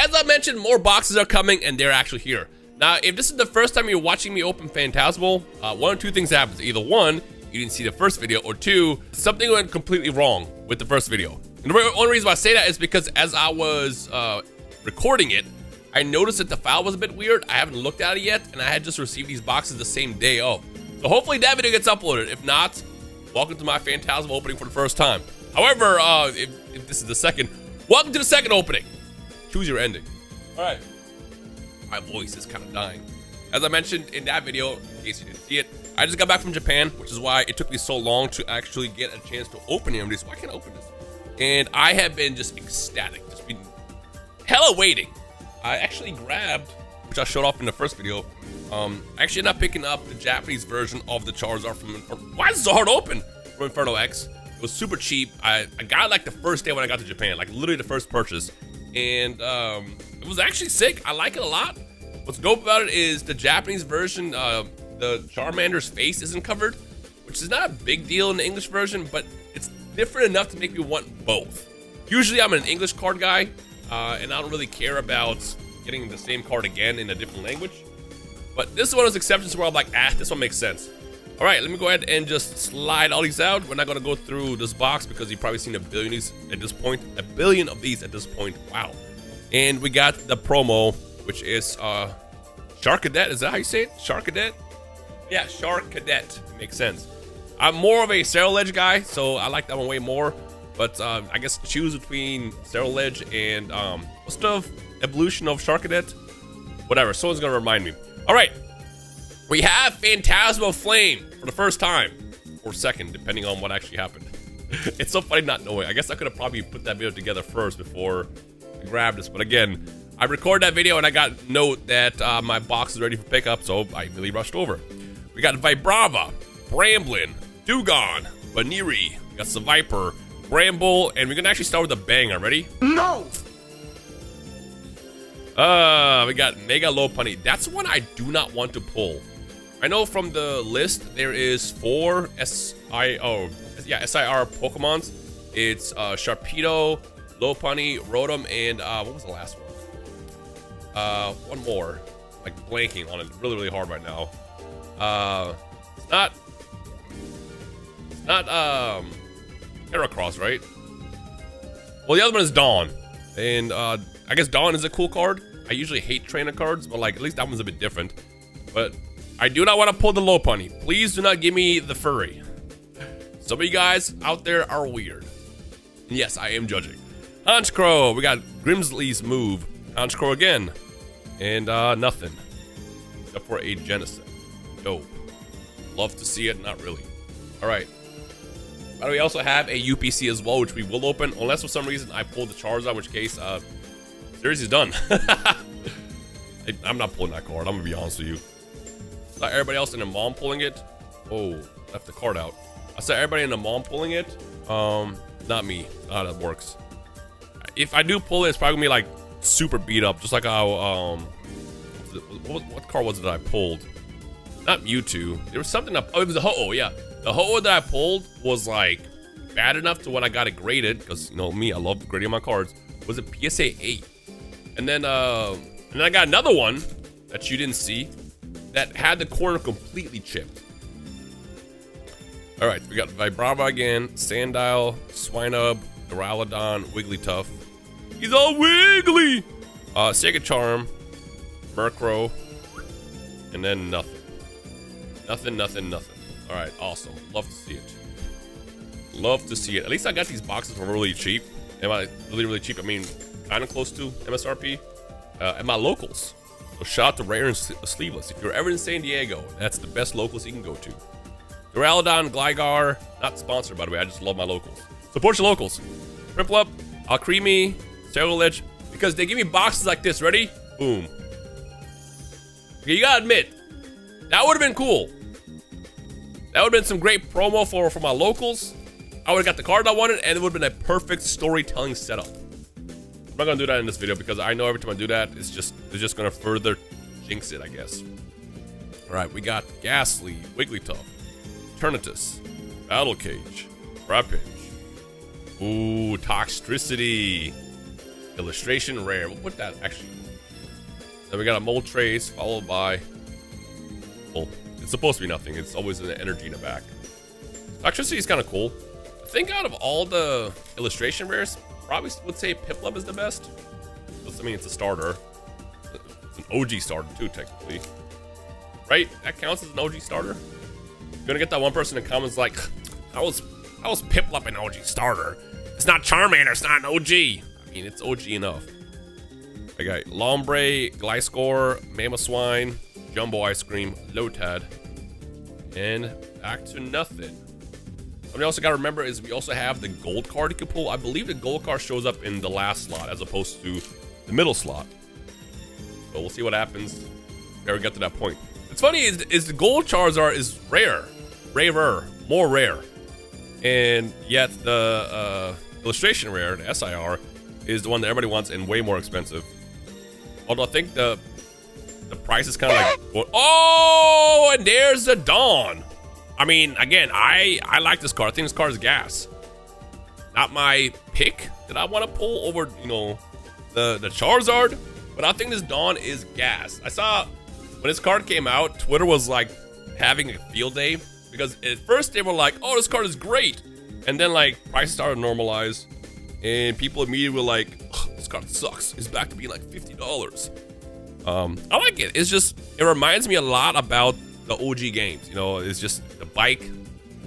as I mentioned, more boxes are coming, and they're actually here. Now, if this is the first time you're watching me open Phantasmal, one or two things happens. Either one, you didn't see the first video, or two, something went completely wrong with the first video. And the only reason why I say that is because as I was recording it, I noticed that the file was a bit weird. I haven't looked at it yet, and I had just received these boxes the same day of. So hopefully that video gets uploaded. If not, welcome to my Phantasmal opening for the first time. However, if this is the second, welcome to the second opening. Choose your ending. All right. My voice is kind of dying. As I mentioned in that video, in case you didn't see it, I just got back from Japan, which is why it took me so long to actually get a chance to open them. So I can't open this. And I have been just ecstatic, just been hella waiting. I actually grabbed, which I showed off in the first video, I actually ended up picking up the Japanese version of the Charizard from Inferno. Why is it so hard to open? From Inferno X. It was super cheap. I got it like the first day when I got to Japan, like literally the first purchase. And it was actually sick. I like it a lot. What's dope about it is the Japanese version, the Charmander's face isn't covered, which is not a big deal in the English version, but it's different enough to make me want both. Usually I'm an English card guy, and I don't really care about getting the same card again in a different language. But this is one of those exceptions where I'm like, this one makes sense. All right, let me go ahead and just slide all these out. We're not gonna go through this box because you've probably seen a billion of these at this point. A billion of these at this point, wow. And we got the promo, which is Shark Cadet, is that how you say it? Shark Cadet? Yeah, Shark Cadet, it makes sense. I'm more of a Ceruledge guy, so I like that one way more. But I guess choose between Ceruledge and what's the evolution of Shark Cadet? Whatever, someone's gonna remind me. All right, we have Phantasmal Flame for the first time, or second, depending on what actually happened. It's so funny not knowing. I guess I could have probably put that video together first before I grabbed this, but again, I recorded that video and I got note that my box is ready for pickup, so I really rushed over. We got Vibrava, Bramblin, Dewgong, Baniri, we got Seviper, Bramble, and we're gonna actually start with a banger. Ready? No! We got Mega Lopunny. That's one I do not want to pull. I know from the list there is 4 SIR Pokemons. It's Sharpedo, Lopunny, Rotom, and what was the last one? One more. Like blanking on it really, really hard right now. It's not Heracross, right? Well, the other one is Dawn. And I guess Dawn is a cool card. I usually hate trainer cards, but like at least that one's a bit different. But I do not want to pull the Lopunny. Please do not give me the furry. Some of you guys out there are weird. And yes, I am judging. Honchkrow, we got Grimsley's move. Honchkrow again. And nothing. Except for a Genesect. Dope. Love to see it, not really. Alright. But we also have a UPC as well, which we will open. Unless for some reason I pull the Charizard, in which case, series is done. I'm not pulling that card, I'm gonna be honest with you. Saw everybody else in the mom pulling it. Oh, left the card out. I saw everybody in the mom pulling it. Not me. Not how that works. If I do pull it, it's probably gonna be like super beat up, just like how what card was it that I pulled? Not Mewtwo. There was something up. Oh, it was the Ho-Oh, yeah. The Ho-Oh that I pulled was like bad enough to when I got it graded, because you know me, I love grading my cards. Was it PSA 8? And then I got another one that you didn't see that had the corner completely chipped. All right, we got Vibrava again, Sandile, Swinub, Duraludon, Wigglytuff. He's all wiggly. Sega Charm, Murkrow, and then nothing. Nothing. All right, awesome. Love to see it. Love to see it. At least I got these boxes for really cheap. Am I really cheap? I mean, kind of close to MSRP. At my locals. So shout out to Rare and Sleeveless. If you're ever in San Diego, that's the best locals you can go to. Duraludon, Gligar, not sponsored by the way. I just love my locals. Support your locals. Prinplup, Alcremie, Ceruledge, because they give me boxes like this. Ready? Boom. Okay, you gotta admit, that would have been cool. That would have been some great promo for my locals. I would have got the card I wanted, and it would have been a perfect storytelling setup. I'm not gonna do that in this video because I know every time I do that, it's just gonna further jinx it, I guess. All right, we got Ghastly, Wigglytuff, Eternatus, Battle Cage, Trapinch. Ooh, Toxtricity. illustration rare. We'll put that actually. Then we got a mold trace followed by, well, it's supposed to be nothing. It's always an energy in the back. Electricity is kind of cool. I think out of all the illustration rares, probably would say Piplup is the best. I mean, it's a starter. It's an OG starter too, technically. Right? That counts as an OG starter. You're gonna get that one person in comments like, how was Piplup an OG starter? It's not Charmander, it's not an OG. I mean, it's OG enough. I got Lombre, Gliscor, Mamoswine, Jumbo Ice Cream, Lotad, and back to nothing. What we also gotta remember is we also have the gold card you can pull. I believe the gold card shows up in the last slot as opposed to the middle slot. So we'll see what happens if we ever get to that point. What's funny is the gold Charizard is rare. Rarer. More rare. And yet the illustration rare, the SIR, is the one that everybody wants and way more expensive. Although I think the price is kind of like... Oh, and there's the Dawn. I mean, again, I like this card. I think this card is gas. Not my pick that I want to pull over, you know, the Charizard. But I think this Dawn is gas. I saw... When this card came out, Twitter was like having a field day because at first they were like, "Oh, this card is great," and then like prices started to normalize, and people immediately were like, "This card sucks. It's back to being like $50." I like it. It's just it reminds me a lot about the OG games. You know, it's just the bike,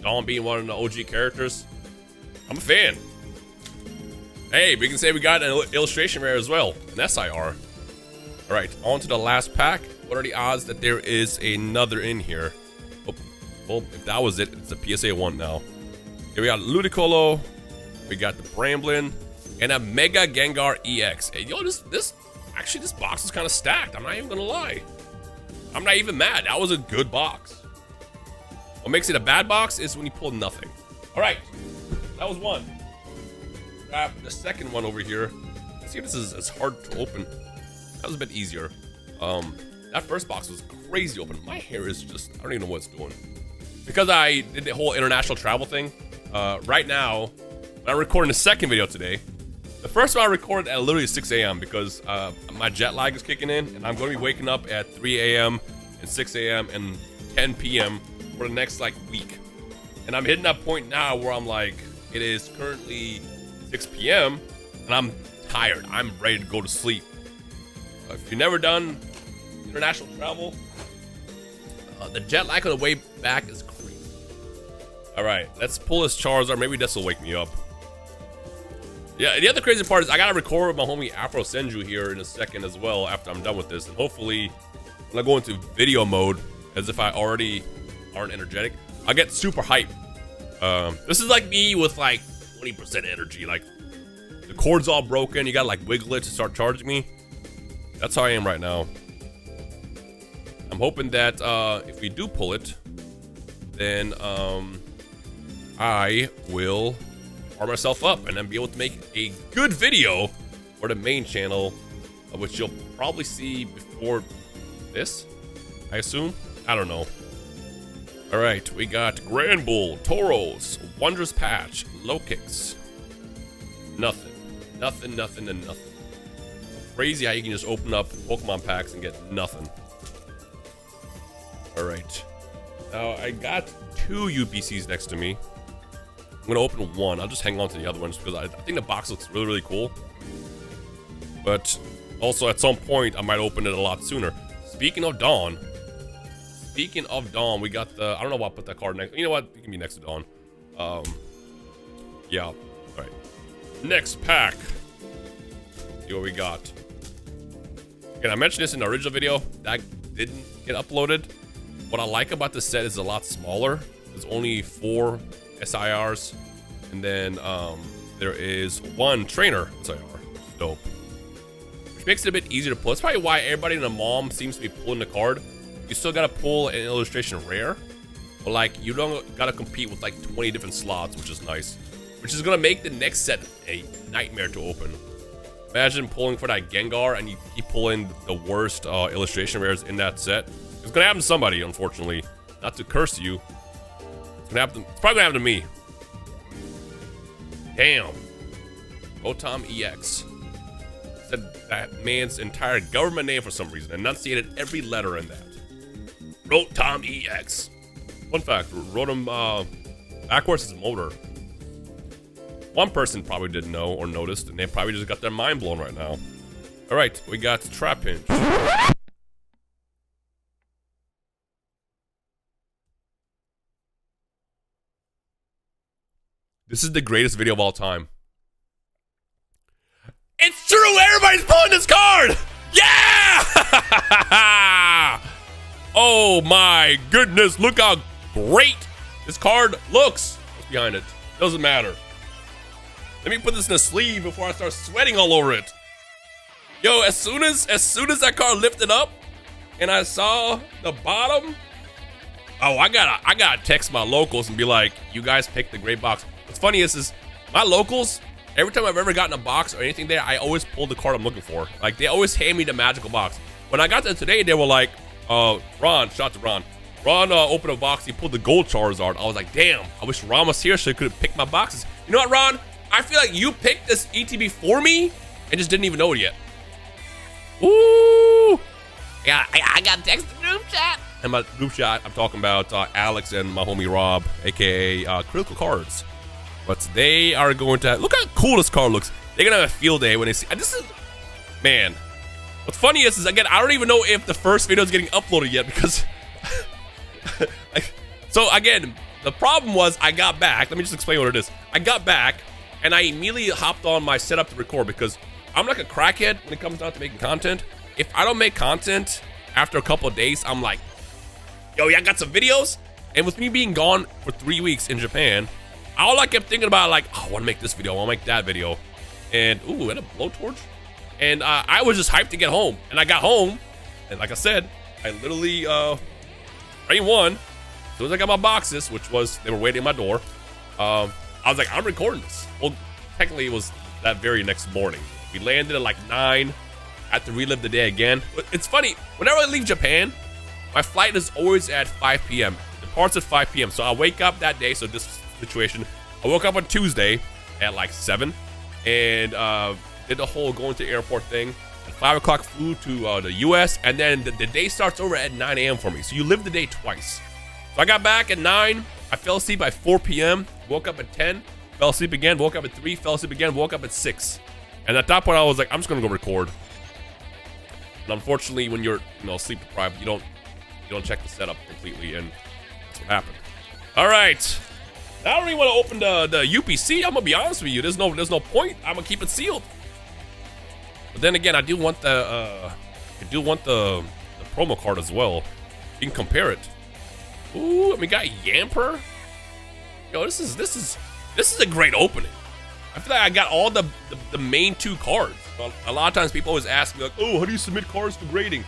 Dawn being one of the OG characters. I'm a fan. Hey, we can say we got an illustration rare as well, an SIR. All right, on to the last pack. What are the odds that there is another in here? Oh, well, if that was it, it's a PSA 1 now. Here we got Ludicolo, we got the Bramblin, and a Mega Gengar EX. Hey, yo, this box is kind of stacked. I'm not even gonna lie. I'm not even mad. That was a good box. What makes it a bad box is when you pull nothing. All right, that was one. Grab the second one over here. Let's see if this is as hard to open. That was a bit easier. That first box was crazy open. My hair is just, I don't even know what it's doing. Because I did the whole international travel thing, right now, I'm recording the second video today. The first one I recorded at literally 6 a.m. because my jet lag is kicking in, and I'm going to be waking up at 3 a.m. and 6 a.m. and 10 p.m. for the next like week. And I'm hitting that point now where I'm like, it is currently 6 p.m. and I'm tired. I'm ready to go to sleep. If you've never done international travel, the jet lag on the way back is crazy. All right, let's pull this Charizard. Maybe this will wake me up. Yeah, the other crazy part is I gotta record with my homie Afro Senju here in a second as well after I'm done with this, and hopefully when I go into video mode, as if I already aren't energetic, I'll get super hype. This is like me with like 20% energy. Like the cord's all broken. You gotta like wiggle it to start charging me. That's how I am right now. I'm hoping that if we do pull it, then I will arm myself up and then be able to make a good video for the main channel, which you'll probably see before this, I assume. I don't know. All right, we got Granbull, Tauros, Wondrous Patch, Lokix. Nothing, and nothing. Crazy how you can just open up Pokemon packs and get nothing. All right, now I got 2 UPCs next to me. I'm gonna open one. I'll just hang on to the other ones because I think the box looks really, really cool. But also at some point I might open it a lot sooner. Speaking of Dawn, we got the, I don't know why I put that card next. You know what? It can be next to Dawn. Yeah. All right. Next pack. See what we got. Again, I mentioned this in the original video. That didn't get uploaded. What I like about this set is a lot smaller. There's only 4 SIRs, and then there is 1 trainer SIR. Dope. Which makes it a bit easier to pull. That's probably why everybody in the mom seems to be pulling the card. You still gotta pull an illustration rare, but like you don't gotta compete with like 20 different slots, which is nice. Which is gonna make the next set a nightmare to open. Imagine pulling for that Gengar and you keep pulling the worst illustration rares in that set. It's gonna happen to somebody, unfortunately. Not to curse you. It's gonna happen. It's probably gonna happen to me. Damn. Rotom EX. said that man's entire government name for some reason, enunciated every letter in that. Wrote Tom EX. Fun fact, wrote him backwards as a motor. One person probably didn't know or noticed, and they probably just got their mind blown right now. All right, we got Trap Hinge. This is the greatest video of all time. It's true, everybody's pulling this card! Yeah! Oh my goodness, look how great this card looks. What's behind it? Doesn't matter. Let me put this in a sleeve before I start sweating all over it. Yo, as soon as that card lifted up and I saw the bottom, oh, I gotta text my locals and be like, you guys picked the great box. What's funny is my locals, every time I've ever gotten a box or anything there, I always pull the card I'm looking for. Like, they always hand me the magical box. When I got there today, they were like, Ron, shout out to Ron. Ron opened a box, he pulled the gold Charizard. I was like, damn, I wish Ron was here so he could have picked my boxes. You know what, Ron? I feel like you picked this ETB for me and just didn't even know it yet. Ooh! Yeah, I got text the group chat. And my group chat, I'm talking about Alex and my homie Rob, aka Critical Cards. But they are going to look how cool this card looks. They're gonna have a field day when they see this is, man. What's funny is again, I don't even know if the first video is getting uploaded yet because so again, the problem was I got back. Let me just explain what it is. I got back and I immediately hopped on my setup to record because I'm like a crackhead when it comes down to making content. If I don't make content after a couple of days, I'm like, yo, y'all got some videos? And with me being gone for 3 weeks in Japan, all I kept thinking about, like, oh, I want to make this video, I want to make that video. And, ooh, and a blowtorch. And I was just hyped to get home. And I got home, and like I said, I literally, frame one, as soon as I got my boxes, which was, they were waiting at my door, I was like, I'm recording this. Well, technically, it was that very next morning. We landed at like 9. I had to relive the day again. But it's funny, whenever I leave Japan, my flight is always at 5 p.m. It departs at 5 p.m. So I wake up that day, so this situation, I woke up on Tuesday at like 7 and did the whole going to the airport thing. At 5 o'clock flew to the US, and then the day starts over at 9 a.m. for me. So you live the day twice. So I got back at 9, I fell asleep by 4 p.m., woke up at 10, fell asleep again, woke up at 3, fell asleep again, woke up at 6. And at that point I was like, I'm just gonna go record. And unfortunately, when you're sleep deprived, you don't check the setup completely, and that's what happened. All right. I don't really want to open the UPC. I'm gonna be honest with you. There's no point. I'm gonna keep it sealed. But then again, I do want the promo card as well. You can compare it. Ooh, and we got Yamper. Yo, this is a great opening. I feel like I got all the main 2 cards. Well, a lot of times people always ask me like, oh, how do you submit cards for grading?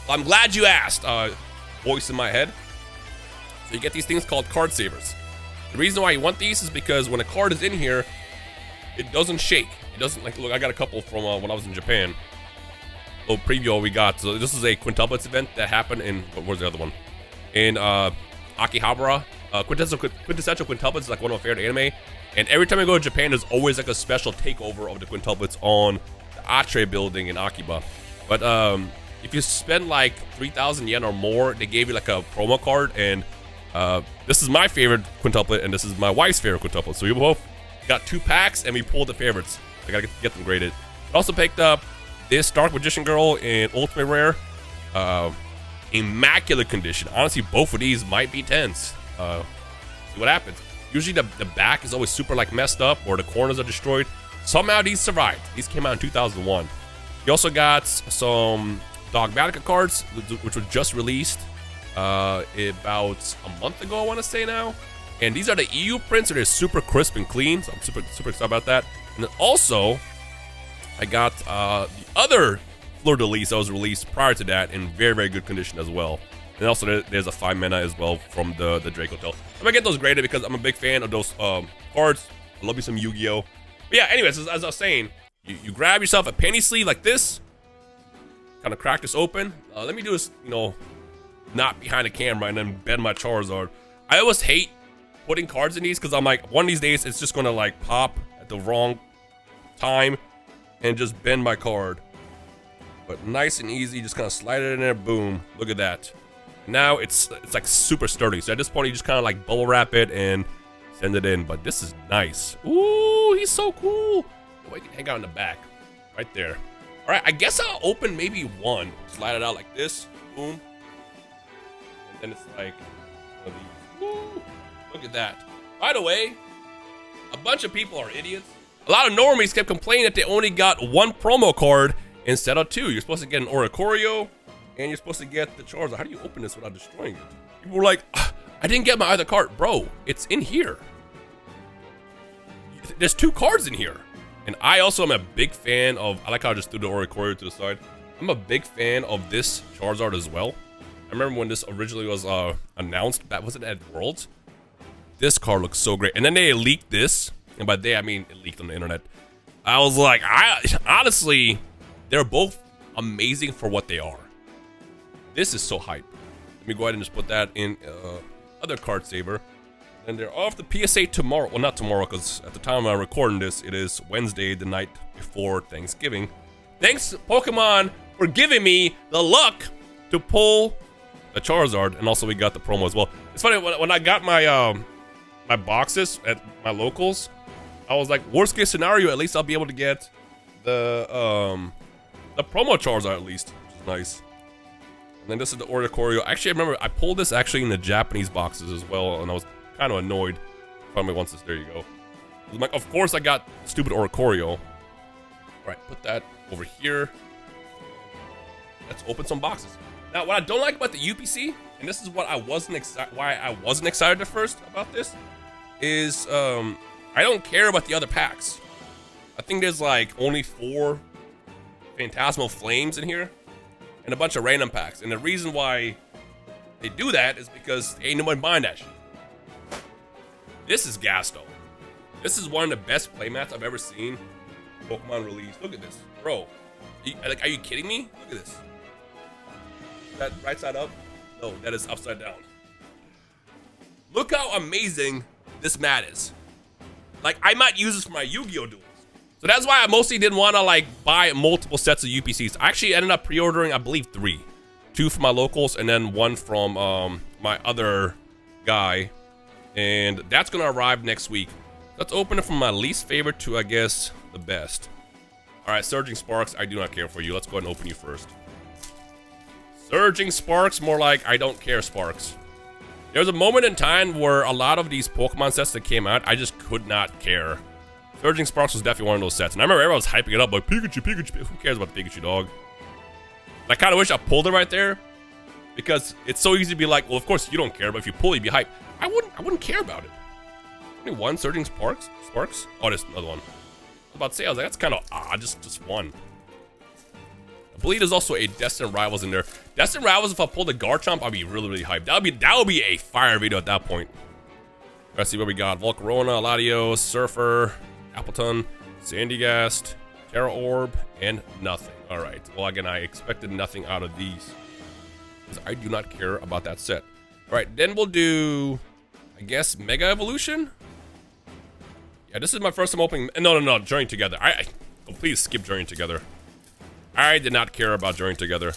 Well, I'm glad you asked. Voice in my head. So you get these things called card savers. The reason why you want these is because when a card is in here, it doesn't shake. It doesn't, like, look, I got a couple from when I was in Japan. Oh, preview we got. So this is a quintuplets event that happened in, where's the other one? In Akihabara. Quintessential quintuplets is like one of my favorite anime. And every time I go to Japan, there's always like a special takeover of the quintuplets on the Atre building in Akiba. But if you spend like 3,000 yen or more, they gave you like a promo card. And this is my favorite quintuplet, and this is my wife's favorite quintuplet. So we both got 2 packs, and we pulled the favorites. I gotta get them graded. I also picked up this Dark Magician Girl in Ultimate Rare. Immaculate condition. Honestly, both of these might be 10s. See what happens. Usually the back is always super like messed up, or the corners are destroyed. Somehow these survived. These came out in 2001. You also got some Dogmatica cards, which were just released about a month ago, I want to say now. And these are the EU prints, so they're super crisp and clean. So I'm super excited about that. And then also, I got the other fleur-de-lis that was released prior to that in very, very good condition as well. And also there's a 5 mana as well from the Drake Hotel. I'm gonna get those graded because I'm a big fan of those cards. I love me some Yu-Gi-Oh! But yeah, anyways, as I was saying, you grab yourself a penny sleeve like this, kind of crack this open. Let me do this, not behind the camera and then bend my Charizard. I always hate putting cards in these because I'm like, one of these days it's just gonna like pop at the wrong time and just bend my card. But nice and easy, just kind of slide it in there, boom. Look at that. Now it's like super sturdy. So at this point, you just kind of like bubble wrap it and send it in. But this is nice. Ooh, he's so cool. Oh, he can hang out in the back, right there. All right, I guess I'll open maybe one. Slide it out like this, boom. And then it's like one of these. Woo, look at that. By the way, a bunch of people are idiots. A lot of normies kept complaining that they only got one promo card instead of two. You're supposed to get an Oricorio, and you're supposed to get the Charizard. How do you open this without destroying it? People were like, I didn't get my other card. Bro, it's in here. There's two cards in here. And I also am a big fan of, I like how I just threw the Oricorio to the side. I'm a big fan of this Charizard as well. I remember when this originally was announced, that was it at Worlds? This card looks so great. And then they leaked this. And by they, I mean it leaked on the internet. I was like, honestly, they're both amazing for what they are. This is so hype. Let me go ahead and just put that in other card saver. And they're off the PSA tomorrow. Well, not tomorrow, because at the time I'm recording this, it is Wednesday, the night before Thanksgiving. Thanks, Pokemon, for giving me the luck to pull a Charizard. And also we got the promo as well. It's funny, when I got my my boxes at my locals, I was like, worst case scenario, at least I'll be able to get the promo Charizard at least, which is nice. And then this is the Oricorio. Actually, I remember I pulled this actually in the Japanese boxes as well, and I was kind of annoyed. Probably once this, there you go. I'm like, of course I got stupid Oricorio. All right, put that over here. Let's open some boxes. Now, what I don't like about the UPC, and this is what I wasn't excited at first about this, is I don't care about the other packs. I think there's like only 4 Phantasmal Flames in here, and a bunch of random packs. And the reason why they do that is because ain't nobody buying that shit. This is gas though. This is one of the best playmats I've ever seen Pokemon release. Look at this, bro. Are you kidding me? Look at this. Is that right side up? No, that is upside down. Look how amazing this mat is. Like, I might use this for my Yu-Gi-Oh duels. So that's why I mostly didn't want to like buy multiple sets of UPCs. I actually ended up pre-ordering, I believe, 3. 2 from my locals and then 1 from my other guy. And that's gonna arrive next week. Let's open it from my least favorite to, I guess, the best. All right, Surging Sparks, I do not care for you. Let's go ahead and open you first. Surging Sparks, more like I don't care Sparks. There was a moment in time where a lot of these Pokemon sets that came out, I just could not care. Surging Sparks was definitely one of those sets. And I remember everyone was hyping it up, like, Pikachu, Pikachu, who cares about the Pikachu, dog? And I kind of wish I pulled it right there, because it's so easy to be like, well, of course you don't care, but if you pull, you'd be hyped. I wouldn't care about it. Only 1 Surging Sparks? Oh, there's another one. I was about to say, I was like, that's kind of odd, just 1. I believe there's also a Destined Rivals in there. Destined Rivals, if I pulled a Garchomp, I'd be really, really hyped. That would be a fire video at that point. Let's see what we got. Volcarona, Latios, Surfer, Appleton, Sandygast, Terra Orb, and nothing. All right. Well, again, I expected nothing out of these, because I do not care about that set. All right, then we'll do, I guess, Mega Evolution. Yeah, this is my first time opening. No, Journey Together. Oh, please skip Journey Together. I did not care about Journey Together.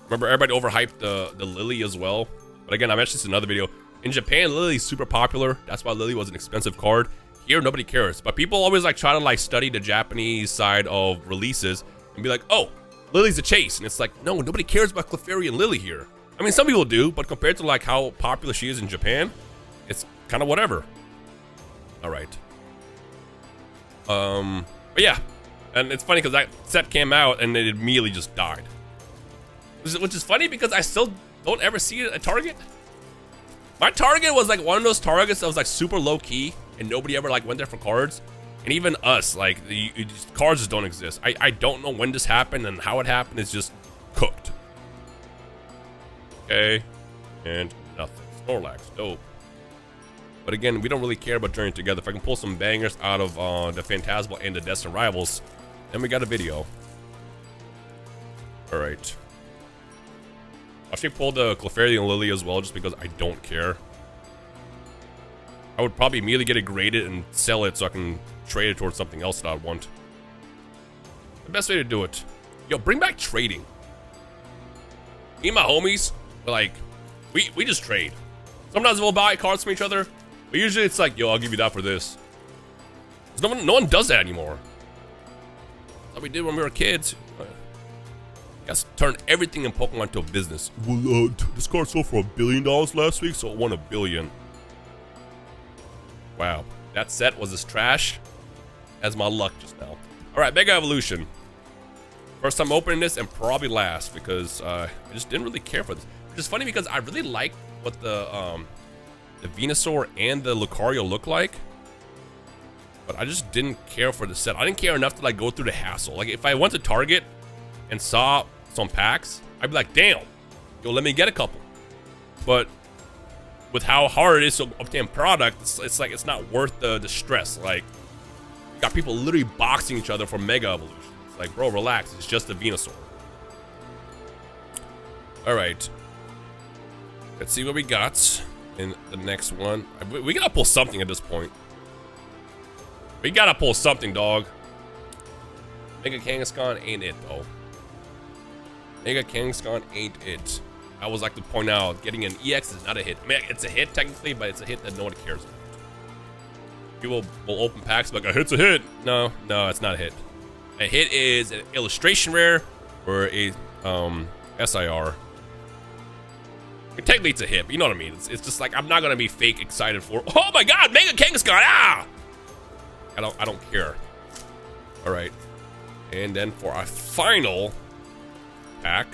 Remember, everybody overhyped the Lily as well. But again, I mentioned this in another video. In Japan, Lily's super popular. That's why Lily was an expensive card. Here, nobody cares. But people always like try to like study the Japanese side of releases and be like, oh, Lily's a chase. And it's like, no, nobody cares about Clefairy and Lily here. I mean, some people do, but compared to like how popular she is in Japan, it's kind of whatever. All right. But yeah, and it's funny because that set came out and it immediately just died. Which is funny because I still don't ever see it at Target. My Target was like one of those Targets that was like super low key and nobody ever like went there for cards. And even us, like cards just don't exist. I don't know when this happened and how it happened. It's just cooked. Okay, and nothing. Snorlax, dope. But again, we don't really care about Journey Together. If I can pull some bangers out of the Phantasmal and the Destined Rivals, then we got a video. All right. I'll actually pull the Clefairy and Lily as well, just because I don't care. I would probably immediately get it graded and sell it so I can trade it towards something else that I want. The best way to do it. Yo, bring back trading. Me and my homies, like, we just trade. Sometimes we'll buy cards from each other, but usually it's like, yo, I'll give you that for this. No one does that anymore. That's what we did when we were kids. Guys turned everything in Pokemon into a business. Well, this card sold for $1 billion last week, so it won $1 billion. Wow, that set was as trash as my luck just now. All right, Mega Evolution. First time opening this and probably last because I just didn't really care for this. Which is funny because I really like what the Venusaur and the Lucario look like, but I just didn't care for the set. I didn't care enough to like go through the hassle. Like if I went to Target and saw some packs, I'd be like, damn, yo, let me get a couple. But with how hard it is to obtain product, it's like it's not worth the stress. Like you got people literally boxing each other for Mega Evolution. It's like, bro, relax. It's just a Venusaur. All right. Let's see what we got in the next one. We gotta pull something at this point. We gotta pull something, dog. Mega Kangaskhan ain't it, though. Mega Kangaskhan ain't it. I always like to point out, getting an EX is not a hit. I mean, it's a hit technically, but it's a hit that no one cares about. People will open packs like, a hit's a hit. No, it's not a hit. A hit is an illustration rare or a SIR. Technically, it's a hit, but you know what I mean. It's just like I'm not gonna be fake excited for. Oh my God, Mega Kangaskhan! Ah! I don't care. All right, and then for our final pack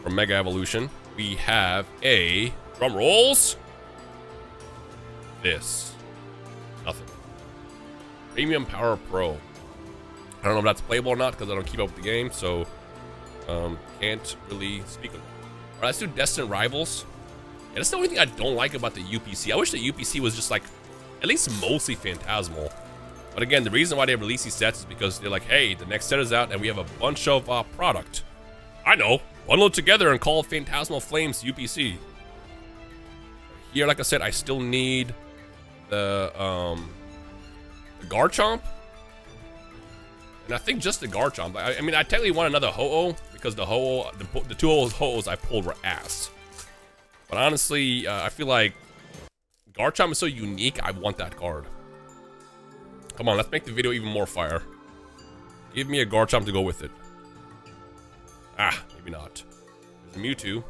from Mega Evolution, we have a drum rolls. This nothing. Premium Power Pro. I don't know if that's playable or not because I don't keep up with the game, so can't really speak of it. All right, let's do Destined Rivals. Yeah, that's the only thing I don't like about the UPC. I wish the UPC was just like, at least mostly Phantasmal. But again, the reason why they release these sets is because they're like, hey, the next set is out and we have a bunch of product. I know, bundle it together and call it Phantasmal Flames UPC. Here, like I said, I still need the Garchomp. And I think just the Garchomp. I mean, I technically want another Ho-Oh because the Ho-Oh, the two Ho-Ohs I pulled were ass. But honestly, I feel like Garchomp is so unique, I want that card. Come on, let's make the video even more fire. Give me a Garchomp to go with it. Ah, maybe not. There's a Mewtwo.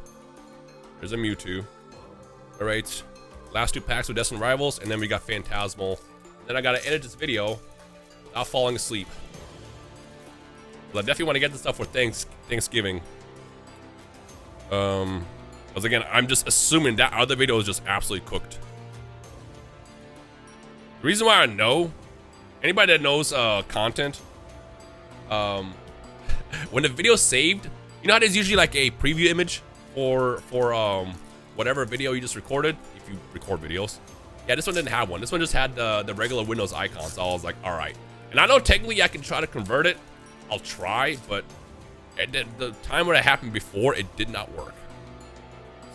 There's a Mewtwo. All right, last two packs with Destined Rivals, and then we got Phantasmal. Then I gotta edit this video without falling asleep. But I definitely want to get this stuff for Thanksgiving. Because again, I'm just assuming that other video is just absolutely cooked. The reason why I know, anybody that knows content, when the video's saved, you know how there's usually like a preview image for whatever video you just recorded, if you record videos. Yeah, this one didn't have one. This one just had the regular Windows icon, so I was like, all right. And I know technically I can try to convert it. I'll try, but at the time when it happened before, it did not work.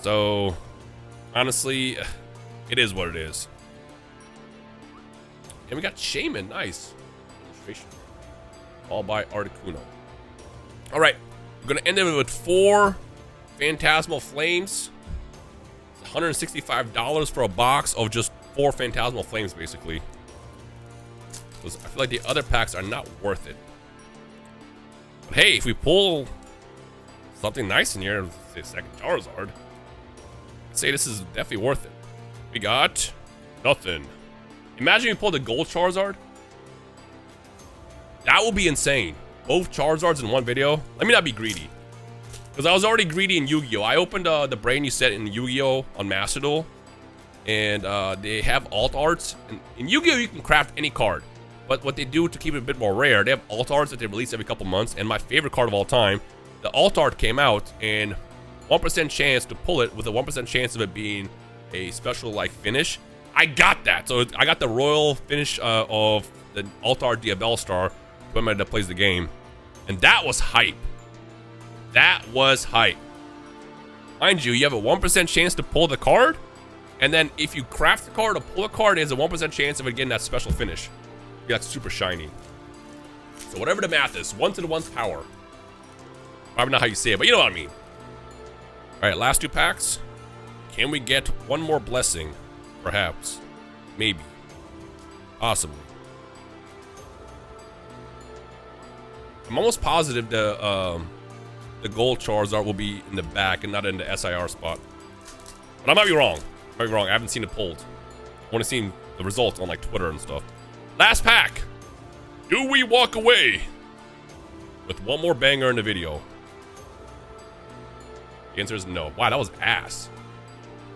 So, honestly, it is what it is. And we got Shaman, nice. Illustration. All by Articuno. All right, we're gonna end it with 4 Phantasmal Flames. It's $165 for a box of just 4 Phantasmal Flames, basically. Because I feel like the other packs are not worth it. But hey, if we pull something nice in here, say a second Charizard, I'd say this is definitely worth it. We got nothing. Imagine we pulled a gold Charizard. That would be insane. Both Charizards in one video. Let me not be greedy. Because I was already greedy in Yu-Gi-Oh! I opened the brand new set in Yu-Gi-Oh! On Master Duel. And they have alt arts. And in Yu-Gi-Oh! You can craft any card. But what they do to keep it a bit more rare, they have alt arts that they release every couple months. And my favorite card of all time, the alt art came out, and 1% chance to pull it with a 1% chance of it being a special like finish. I got that. So I got the royal finish of the alt art Diabellstar when that plays the game. And that was hype. That was hype. Mind you, you have a 1% chance to pull the card. And then if you craft the card or pull a card, there's a 1% chance of it getting that special finish. Be like super shiny. So whatever the math is, 1 to the 1th power. Probably not how you say it, but you know what I mean. All right, last 2 packs. Can we get one more blessing? Perhaps. Maybe. Possibly. I'm almost positive the gold Charizard will be in the back and not in the SIR spot. But I might be wrong. I haven't seen it pulled. I want to see the results on like Twitter and stuff. Last pack. Do we walk away with one more banger in the video? The answer is no. Wow, that was ass.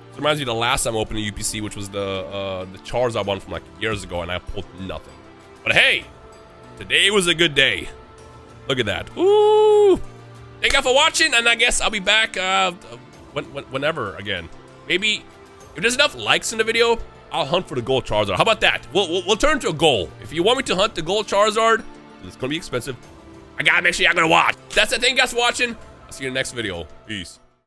This reminds me of the last time I opened a UPC, which was the Charizard one from like years ago, and I pulled nothing. But hey, today was a good day. Look at that. Ooh. Thank you for watching, and I guess I'll be back whenever again. Maybe if there's enough likes in the video, I'll hunt for the gold Charizard. How about that? We'll turn to a goal. If you want me to hunt the gold Charizard, it's gonna be expensive. I gotta make sure y'all gonna watch. That's it. Thank you guys for watching. I'll see you in the next video. Peace.